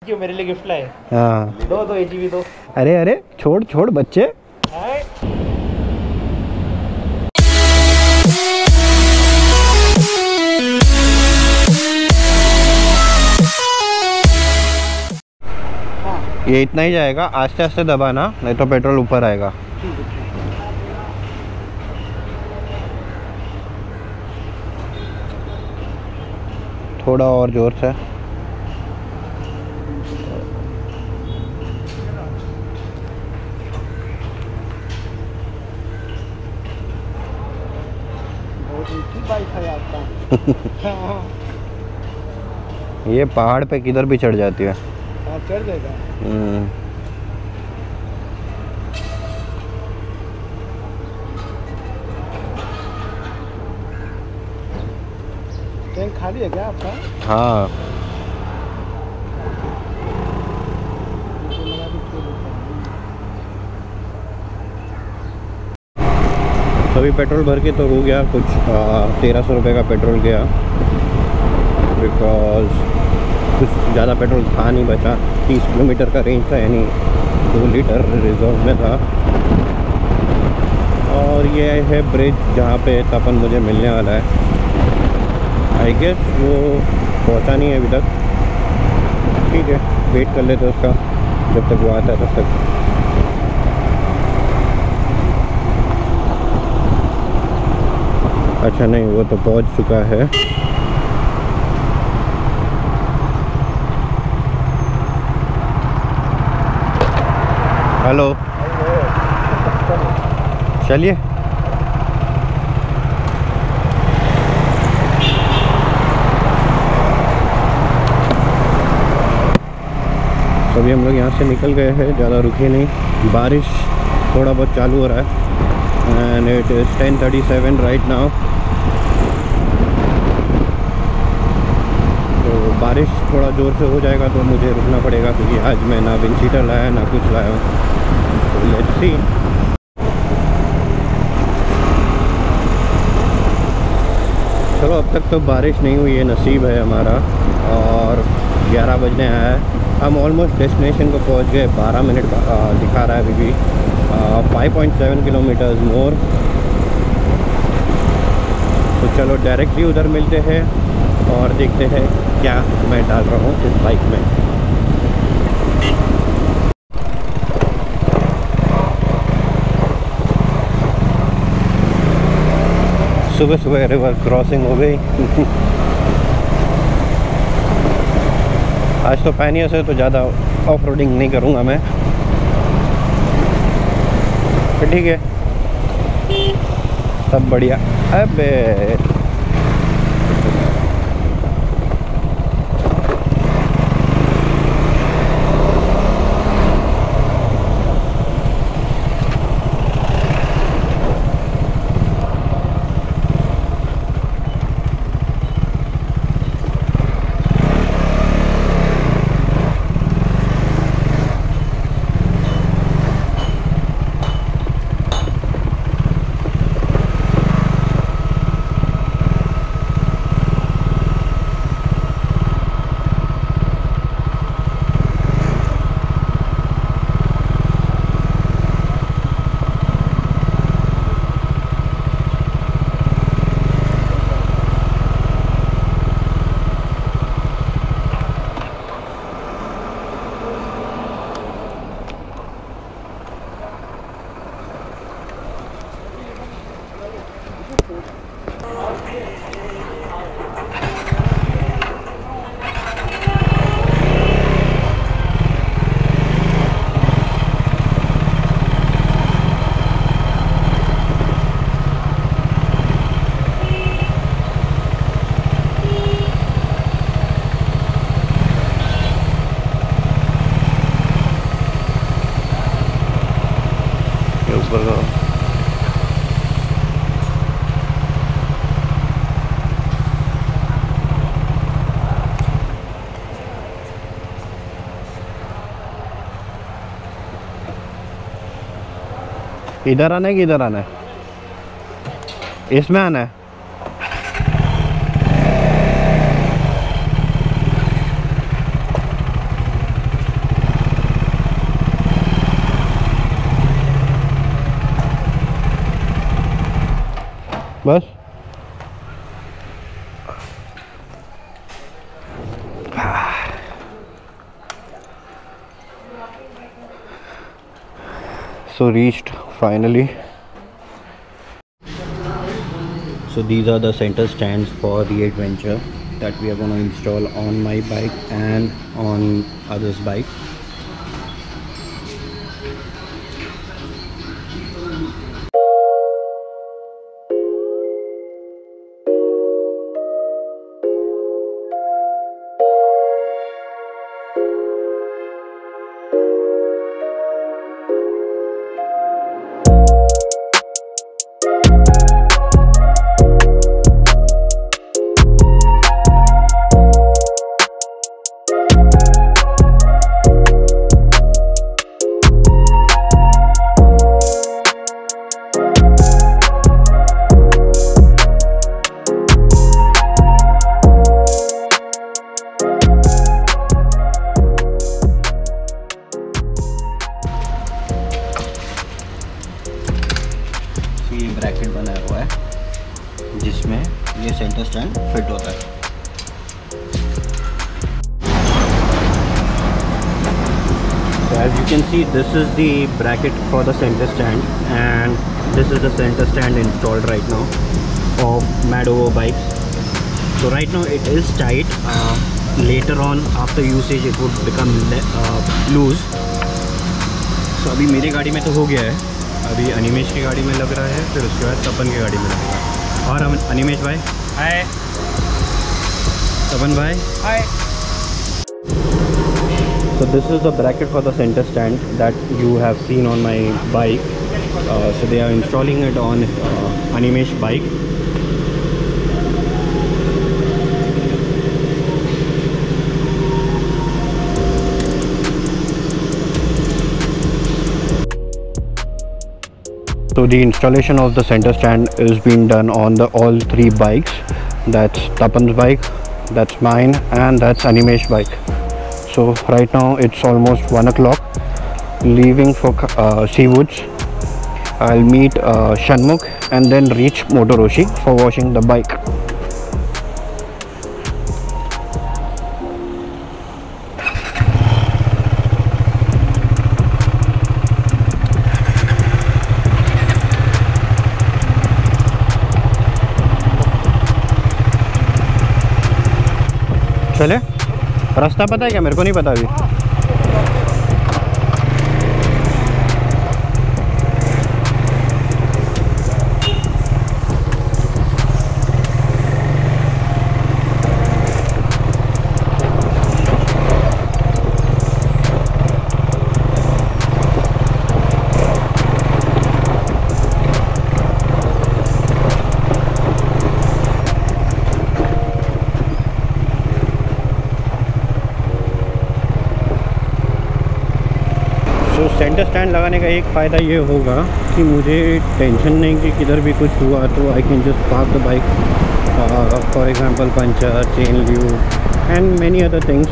क्यों मेरे लिए गिफ्ट लाए? हाँ दो AGV दो। अरे अरे छोड़ छोड़ बच्चे। ये इतना ही जाएगा, आस्ते आस्ते दबाना नहीं तो पेट्रोल ऊपर आएगा। थोड़ा और जोर से। बाइक है आपका। ये पहाड़ पे किधर भी चढ़ जाती है। चढ़ जाएगा। टैंक खाली है क्या आपका? हाँ अभी पेट्रोल भर के तो हो गया कुछ 1300 रुपये का पेट्रोल गया, बिकॉज कुछ ज़्यादा पेट्रोल था नहीं बचा। 30 किलोमीटर का रेंज था, यानी 2 लीटर रिजर्व में था। और ये है ब्रिज जहाँ पे तपन मुझे मिलने वाला है। आई गेस वो पहुँचा नहीं है अभी तक। ठीक है, वेट कर लेते उसका, जब तक वो आता है तब तक। अच्छा नहीं, वो तो पहुंच चुका है। हेलो, चलिए। तो अभी हम लोग यहाँ से निकल गए हैं, ज़्यादा रुके नहीं। बारिश थोड़ा बहुत चालू हो रहा है and it is 10:37 right now. बारिश थोड़ा ज़ोर से हो जाएगा तो मुझे रुकना पड़ेगा, क्योंकि आज मैं ना विंड शीटर लाया ना कुछ लाया हूँ। तो लेट्स सी। चलो, अब तक तो बारिश नहीं हुई है, नसीब है हमारा। और 11 बजने आया है, हम ऑलमोस्ट डेस्टिनेशन को पहुँच गए। 12 मिनट दिखा रहा है अभी भी। 5.7 किलोमीटर्स मोर। तो चलो डायरेक्टली उधर मिलते हैं और देखते हैं क्या मैं डाल रहा हूँ इस बाइक में। सुबह सुबह रिवर क्रॉसिंग हो गई। आज तो पैनिया से तो ज़्यादा ऑफ रोडिंग नहीं करूँगा मैं। ठीक है, सब बढ़िया। अबे इधर आना है कि इधर आना है? इसमें आना है। बस so reached finally. So these are the center stands for the adventure that we are going to install on my bike and on others' bike. ये ब्रैकेट बनाया हुआ है जिसमें ये सेंटर स्टैंड फिट होता है। So as you can see, this is the bracket for the center stand and this is the center stand installed right now of Madovo bikes. So right now it is tight. Later on after usage it would become loose. So अभी मेरी गाड़ी में तो हो गया है, अभी अनिमेश की गाड़ी में लग रहा है, फिर उसके बाद तपन की गाड़ी में लगेगा। और हम अनिमेश भाई हाय, तपन भाई हाय। So this is the bracket for the center stand that you have seen on my bike. So they are installing it on Animesh bike. So the installation of the center stand is being done on all three bikes. That's Tapan's bike, that's mine, and that's Animesh bike. So right now it's almost 1 o'clock. Leaving for Seawoods. I'll meet Shanmukh and then reach Motoroshi for washing the bike. चले, रास्ता पता है क्या? मेरे को नहीं पता अभी। तो सेंटर स्टैंड लगाने का एक फ़ायदा ये होगा कि मुझे टेंशन नहीं कि किधर भी कुछ हुआ तो I can just park the bike, for example puncture, chain lube and many other things.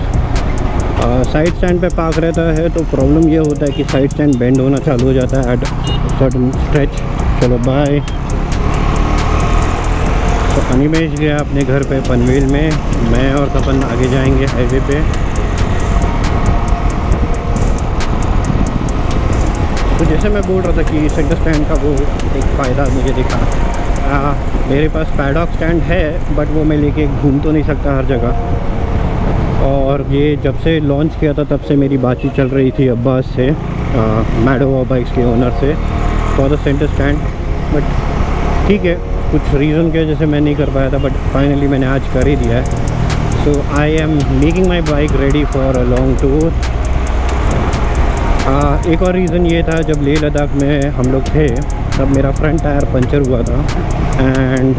Side stand पे पार्क रहता है तो प्रॉब्लम ये होता है कि साइड स्टैंड बेंड होना चालू हो जाता है एट सर्टेन स्ट्रेच। चलो बाय। तो अनिमेश गया अपने घर पे पनवेल में, मैं और तपन आगे जाएंगे हाईवे पे। तो जैसे मैं बोल रहा था कि सेंटर स्टैंड का वो एक फ़ायदा मुझे दिखा। मेरे पास पैडॉक स्टैंड है बट वो मैं लेके घूम तो नहीं सकता हर जगह। और ये जब से लॉन्च किया था तब से मेरी बातचीत चल रही थी अब्बास से, मैडोवो बाइक्स के ओनर से, for the centre stand. But ठीक है, कुछ रीज़न की वजह से मैं नहीं कर पाया था, बट फाइनली मैंने आज कर ही दिया है। So I am making my bike ready for a long tour. एक और रीज़न ये था, जब लेह लद्दाख में हम लोग थे तब मेरा फ्रंट टायर पंचर हुआ था and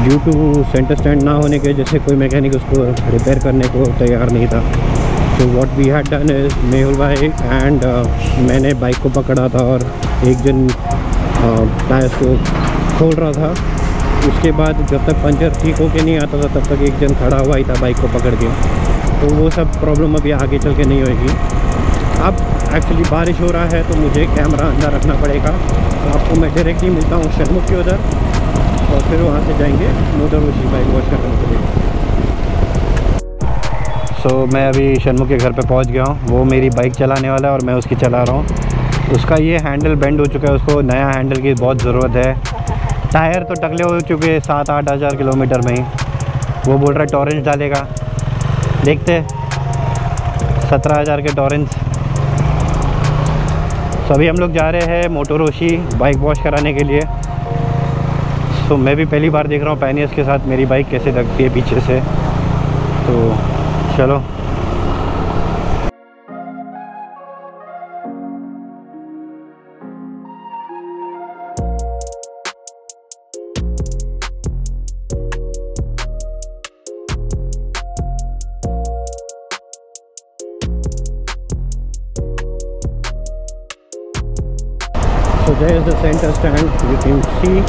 due to centre stand ना होने की वजह से कोई मैकेनिक उसको रिपेयर करने को तैयार नहीं था। तो what we had done is, Mehul भाई एंड मैंने बाइक को पकड़ा था और एक जन टायर्स को खोल रहा था। उसके बाद जब तक पंचर ठीक होके नहीं आता था तब तक एक जन खड़ा हुआ ही था बाइक को पकड़ के। तो वो सब प्रॉब्लम अभी आगे चल के नहीं होगी। अब एक्चुअली बारिश हो रहा है तो मुझे कैमरा अंदर रखना पड़ेगा। तो आपको मैं डायरेक्टली मिलता हूँ शर्मुख के उधर। और फिर वहाँ से जाएंगे मोटोरोशी बाइक वॉश करने के लिए। सो मैं अभी शन्मुख के घर पे पहुँच गया हूँ। वो मेरी बाइक चलाने वाला है और मैं उसकी चला रहा हूँ। उसका ये हैंडल बेंड हो चुका है, उसको नया हैंडल की बहुत ज़रूरत है। टायर तो टकले हो चुके हैं 7-8 हज़ार किलोमीटर में ही। वो बोल रहा है टॉरेंस डालेगा, देखते 17,000 के टॉरेंस। तो अभी हम लोग जा रहे हैं मोटोरोशी बाइक वॉश कराने के लिए। तो मैं भी पहली बार देख रहा हूँ पैनियस के साथ मेरी बाइक कैसे लगती है पीछे से। तो चलो। So there is the center stand, you can see.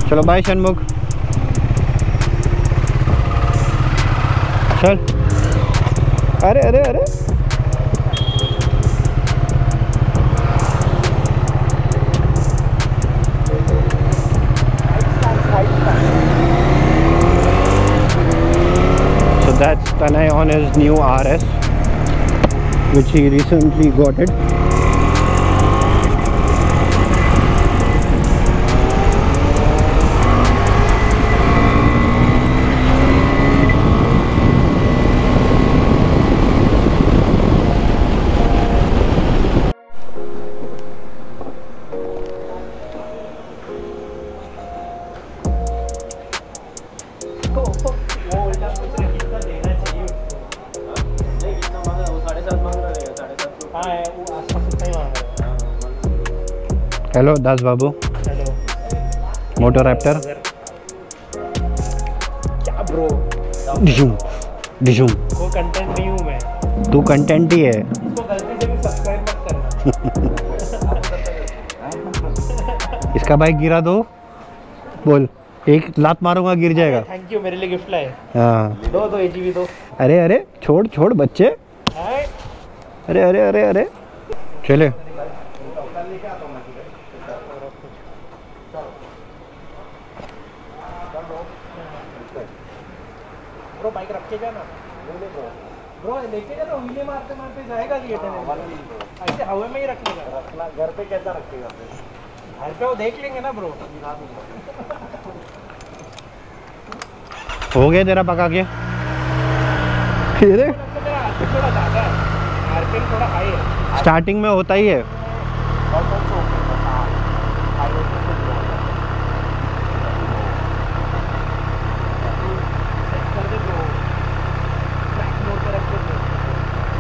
चलो बाय शन्मुख, चल। अरे अरे अरे So that's Tanay on his new RS, which he recently got it. Hello Das babu. Hello moto raptor. क्या ब्रो, डिशूम डिशूम। वो कंटेंट नहीं हूँ मैं। तू कंटेंट ही है। इसको गलती से भी सब्सक्राइब मत करना। इसका बाइक गिरा दो, बोल एक लात मारूंगा गिर जाएगा। थैंक यू, मेरे लिए गिफ्ट लाए। हाँ दो AGV दो। अरे अरे छोड़ छोड़ बच्चे। अरे अरे अरे अरे चले। ब्रो बाइक रख के जाना। ब्रो लेके जाना, हीले मारते मारते जाएगा ये ऐसे हवा में ही रखने का। रखना घर पे कैसा रखेगा? घर पे वो देख लेंगे ना ब्रो। हो गया तेरा पका के? थोड़ा ज़्यादा है, आरपीएम थोड़ा हाई है। स्टार्टिंग में होता ही है।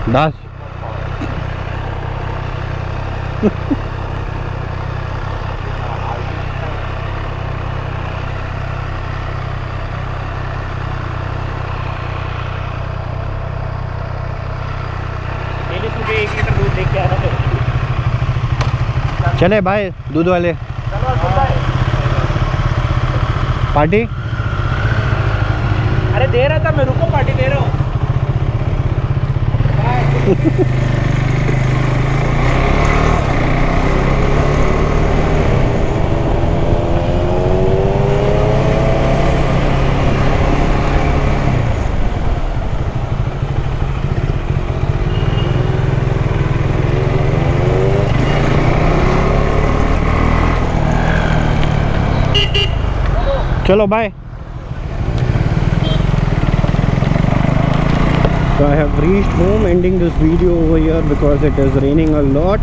दास डेली सुबह 1 लीटर दूध लेके आना है। चले भाई दूध वाले। पार्टी? अरे दे रहा था मैं, रुको पार्टी दे रहा हूँ। चलो bye. So I have reached home, ending this video over here because it is raining a lot.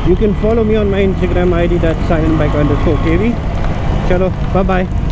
You can follow me on my Instagram ID, that's silentbike_kv. Chalo, bye bye.